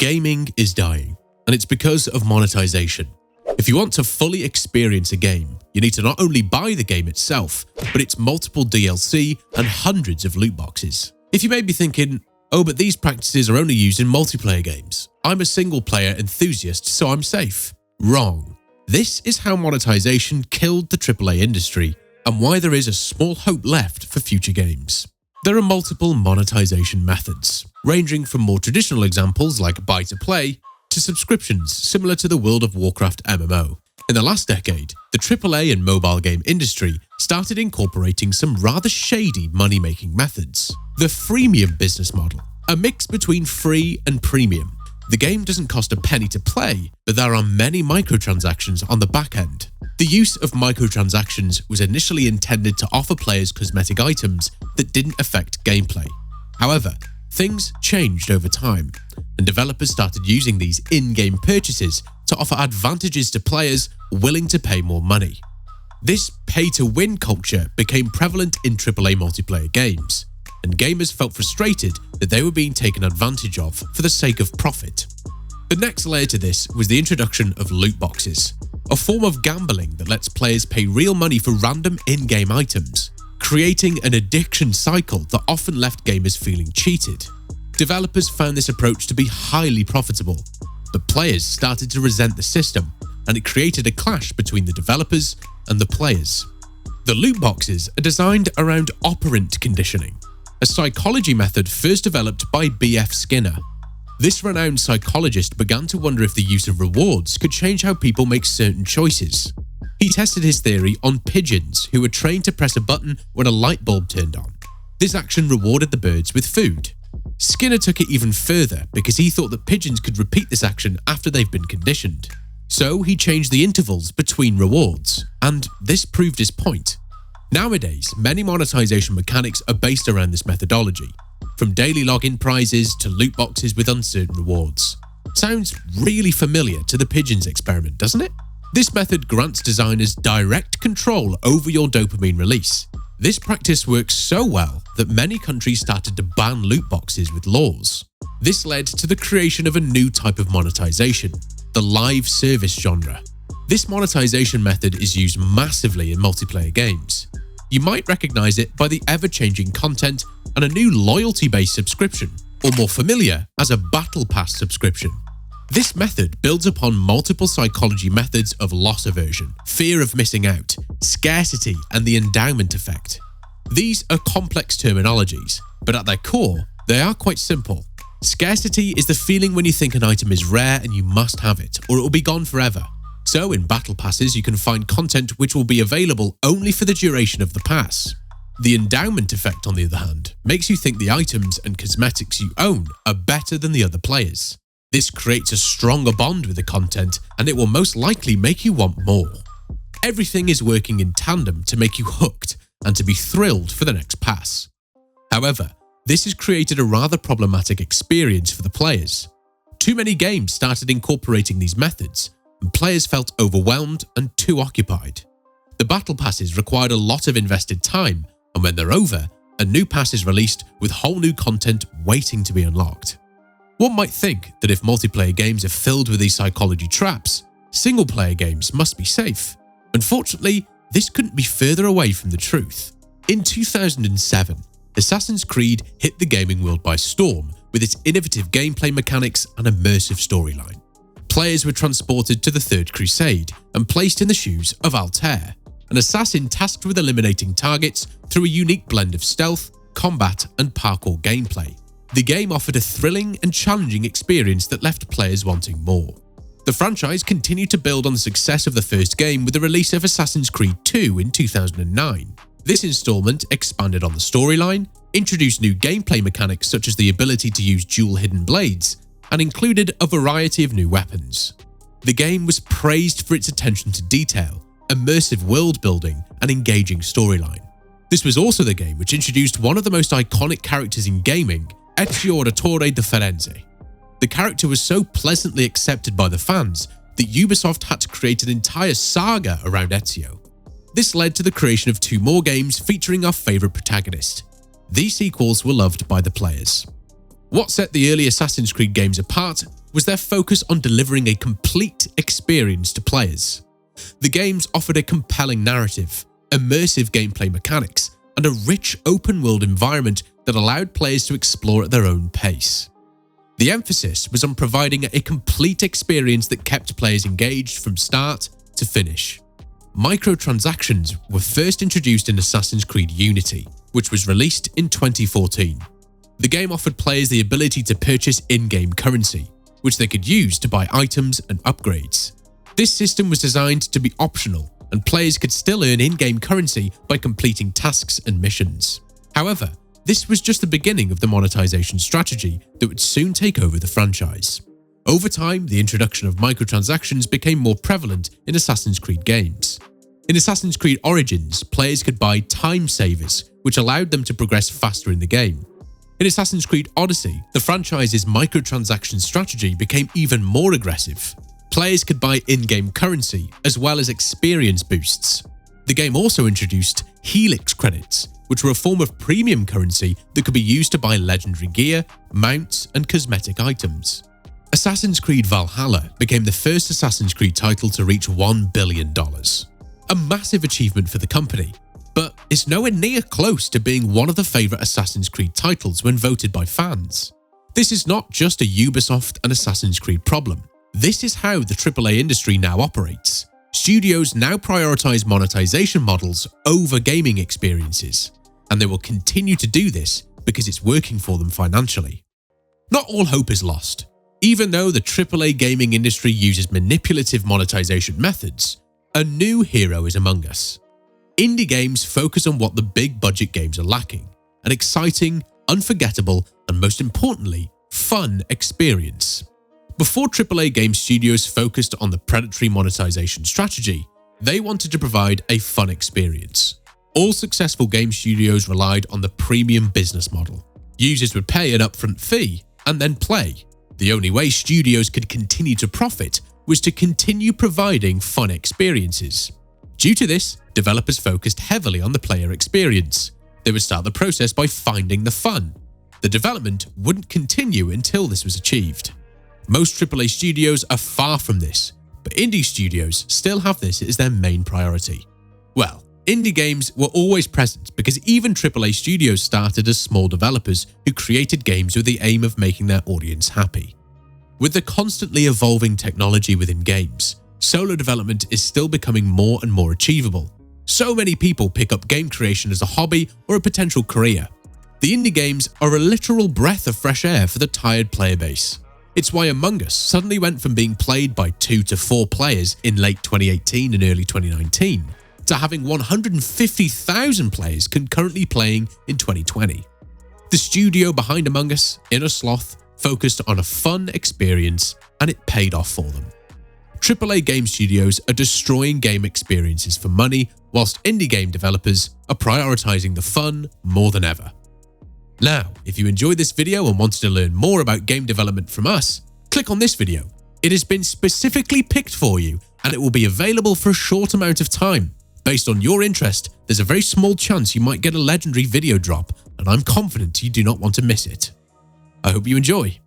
Gaming is dying, and it's because of monetization. If you want to fully experience a game, you need to not only buy the game itself, but its multiple DLC and hundreds of loot boxes. If you may be thinking, oh, but these practices are only used in multiplayer games. I'm a single-player enthusiast, so I'm safe. Wrong. This is how monetization killed the AAA industry, and why there is a small hope left for future games. There are multiple monetization methods, ranging from more traditional examples like buy-to-play to subscriptions similar to the World of Warcraft MMO. In the last decade, the AAA and mobile game industry started incorporating some rather shady money-making methods. The freemium business model, a mix between free and premium. The game doesn't cost a penny to play, but there are many microtransactions on the back end. The use of microtransactions was initially intended to offer players cosmetic items that didn't affect gameplay. However, things changed over time, and developers started using these in-game purchases to offer advantages to players willing to pay more money. This pay-to-win culture became prevalent in AAA multiplayer games, and gamers felt frustrated that they were being taken advantage of for the sake of profit. The next layer to this was the introduction of loot boxes, a form of gambling that lets players pay real money for random in-game items, creating an addiction cycle that often left gamers feeling cheated. Developers found this approach to be highly profitable, but players started to resent the system, and it created a clash between the developers and the players. The loot boxes are designed around operant conditioning, a psychology method first developed by B.F. Skinner. This renowned psychologist began to wonder if the use of rewards could change how people make certain choices. He tested his theory on pigeons who were trained to press a button when a light bulb turned on. This action rewarded the birds with food. Skinner took it even further because he thought that pigeons could repeat this action after they've been conditioned. So he changed the intervals between rewards, and this proved his point. Nowadays, many monetization mechanics are based around this methodology, from daily login prizes to loot boxes with uncertain rewards. Sounds really familiar to the pigeons experiment, doesn't it? This method grants designers direct control over your dopamine release. This practice works so well that many countries started to ban loot boxes with laws. This led to the creation of a new type of monetization, the live service genre. This monetization method is used massively in multiplayer games. You might recognize it by the ever-changing content and a new loyalty-based subscription, or more familiar as a battle pass subscription. This method builds upon multiple psychology methods of loss aversion, fear of missing out, scarcity, and the endowment effect. These are complex terminologies, but at their core, they are quite simple. Scarcity is the feeling when you think an item is rare and you must have it, or it will be gone forever. So in battle passes, you can find content which will be available only for the duration of the pass. The endowment effect, on the other hand, makes you think the items and cosmetics you own are better than the other players. This creates a stronger bond with the content, and it will most likely make you want more. Everything is working in tandem to make you hooked and to be thrilled for the next pass. However, this has created a rather problematic experience for the players. Too many games started incorporating these methods, and players felt overwhelmed and too occupied. The battle passes required a lot of invested time, and when they're over, a new pass is released with whole new content waiting to be unlocked. One might think that if multiplayer games are filled with these psychology traps, single-player games must be safe. Unfortunately, this couldn't be further away from the truth. In 2007, Assassin's Creed hit the gaming world by storm with its innovative gameplay mechanics and immersive storyline. Players were transported to the Third Crusade and placed in the shoes of Altair, an assassin tasked with eliminating targets through a unique blend of stealth, combat, and parkour gameplay. The game offered a thrilling and challenging experience that left players wanting more. The franchise continued to build on the success of the first game with the release of Assassin's Creed 2 in 2009. This installment expanded on the storyline, introduced new gameplay mechanics such as the ability to use dual hidden blades, and included a variety of new weapons. The game was praised for its attention to detail, immersive world building, and engaging storyline. This was also the game which introduced one of the most iconic characters in gaming, Ezio Auditore di Firenze. The character was so pleasantly accepted by the fans that Ubisoft had to create an entire saga around Ezio. This led to the creation of 2 more games featuring our favourite protagonist. These sequels were loved by the players. What set the early Assassin's Creed games apart was their focus on delivering a complete experience to players. The games offered a compelling narrative, immersive gameplay mechanics, and a rich open-world environment that allowed players to explore at their own pace. The emphasis was on providing a complete experience that kept players engaged from start to finish. Microtransactions were first introduced in Assassin's Creed Unity, which was released in 2014. The game offered players the ability to purchase in-game currency, which they could use to buy items and upgrades. This system was designed to be optional, and players could still earn in-game currency by completing tasks and missions. However, this was just the beginning of the monetization strategy that would soon take over the franchise. Over time, the introduction of microtransactions became more prevalent in Assassin's Creed games. In Assassin's Creed Origins, players could buy time savers, which allowed them to progress faster in the game. In Assassin's Creed Odyssey, the franchise's microtransaction strategy became even more aggressive. Players could buy in-game currency, as well as experience boosts. The game also introduced Helix credits, which were a form of premium currency that could be used to buy legendary gear, mounts, and cosmetic items. Assassin's Creed Valhalla became the first Assassin's Creed title to reach $1 billion. A massive achievement for the company, but it's nowhere near close to being one of the favourite Assassin's Creed titles when voted by fans. This is not just a Ubisoft and Assassin's Creed problem. This is how the AAA industry now operates. Studios now prioritise monetization models over gaming experiences, and they will continue to do this because it's working for them financially. Not all hope is lost. Even though the AAA gaming industry uses manipulative monetization methods, a new hero is among us. Indie games focus on what the big budget games are lacking: an exciting, unforgettable, and most importantly, fun experience. Before AAA game studios focused on the predatory monetization strategy, they wanted to provide a fun experience. All successful game studios relied on the premium business model. Users would pay an upfront fee and then play. The only way studios could continue to profit was to continue providing fun experiences. Due to this, developers focused heavily on the player experience. They would start the process by finding the fun. The development wouldn't continue until this was achieved. Most AAA studios are far from this, but indie studios still have this as their main priority. Well, indie games were always present because even AAA studios started as small developers who created games with the aim of making their audience happy. With the constantly evolving technology within games, solo development is still becoming more and more achievable. So many people pick up game creation as a hobby or a potential career. The indie games are a literal breath of fresh air for the tired player base. It's why Among Us suddenly went from being played by 2 to 4 players in late 2018 and early 2019 to having 150,000 players concurrently playing in 2020. The studio behind Among Us, Inner Sloth, focused on a fun experience, and it paid off for them. AAA game studios are destroying game experiences for money, whilst indie game developers are prioritizing the fun more than ever. Now, if you enjoyed this video and wanted to learn more about game development from us, click on this video. It has been specifically picked for you, and it will be available for a short amount of time. Based on your interest, there's a very small chance you might get a legendary video drop, and I'm confident you do not want to miss it. I hope you enjoy.